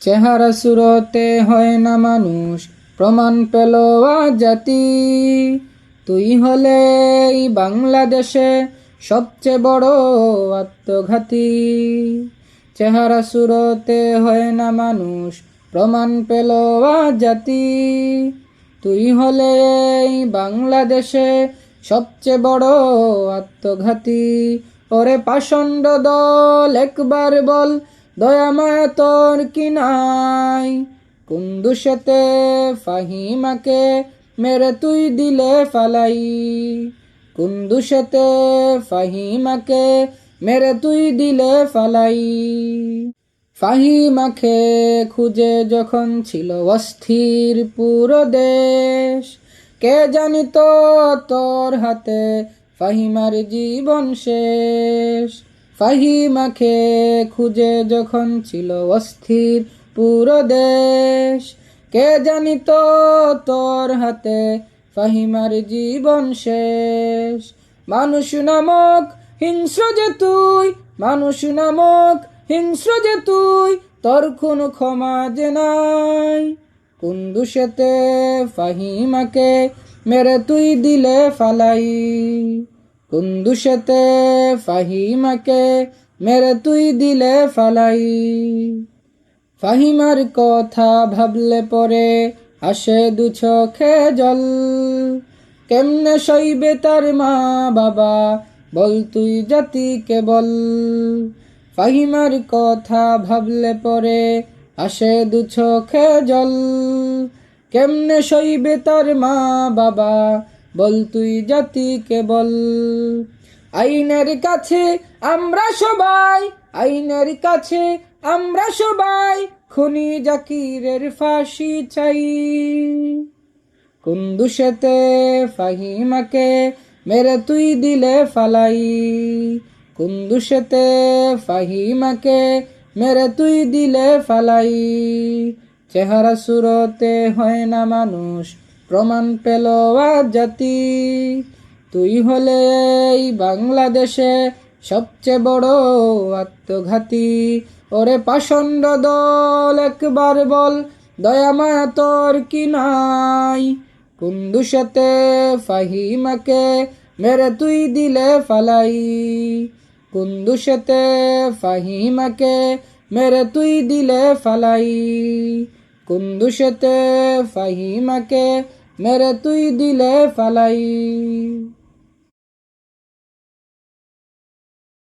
চেহারা সুরতে হয় না মানুষ, প্রমাণ পেল আজ জাতি। তুই হলে এই বাংলাদেশে সবচেয়ে বড় আত্মঘাতী। চেহারা সুরতে হয় না মানুষ, প্রমাণ পেল আজ জাতি। তুই হলে এই বাংলাদেশে সবচেয়ে বড় আত্মঘাতী। ওরে পাষণ্ড দল একবার বল, দয়া মায়া তোর কি নাই? কোন দুষেতে ফাহিমাকে মেরে তুই দিলে ফালাই? কোন দুষেতে ফাহিমাকে মেরে তুই দিলে ফালাই? ফাহিমাকে খুঁজে যখন ছিল অস্থির পুরো দেশ, কে জানিত তোর হাতে ফাহিমার জীবন শেষ। ফাহিমাকে খুঁজে যখন ছিল অস্থির পুরো দেশ, কে জানিত তোর হাতে ফাহিমার জীবন শেষ। মানুষ নামক হিংস্র যে তুই, মানুষ নামক হিংস্র যে তুই, তোর কোনো ক্ষমা যে নাই। কোন দুষেতে ফাহিমাকে মেরে তুই দিলে ফালাই? কোন দুষেতে ফাহিমাকে মেরে তুই দিলে ফালাই? ফাহিমার কথা ভাবলে পরে আসে দু চোখে জল। কেমনে সইবে তার মা বাবা, বল তুই জাতিকে বল। ফাহিমার কথা ভাবলে পরে আসে দু চোখে জল। কেমনে সইবে তার মা বাবা, বল তুই জাতিকে বল। আইনের কাছে আমরা সবাই, আইনের কাছে আমরা সবাই খুনি জাকিরের ফাঁসি চাই। কোন দুষেতে ফাহিমাকে মেরে তুই দিলে ফালাই? কোন দুষেতে ফাহিমাকে মেরে তুই দিলে ফালাই? চেহারা সুরতে হয় না মানুষ, প্রমাণ পেল আজ জাতি। তুই হলে এই বাংলাদেশে সবচেয়ে বড় আত্মঘাতী। ওরে পাষণ্ড দল একবার বল, দয়া মায়া তোর কি নাই? কোন দুষেতে ফাহিমাকে মেরে তুই দিলে ফালাই? কোন দুষেতে ফাহিমাকে মেরে তুই দিলে ফালাই? কোন দুষেতে ফাহিমাকে মেরে তুই দিলে ফালাই?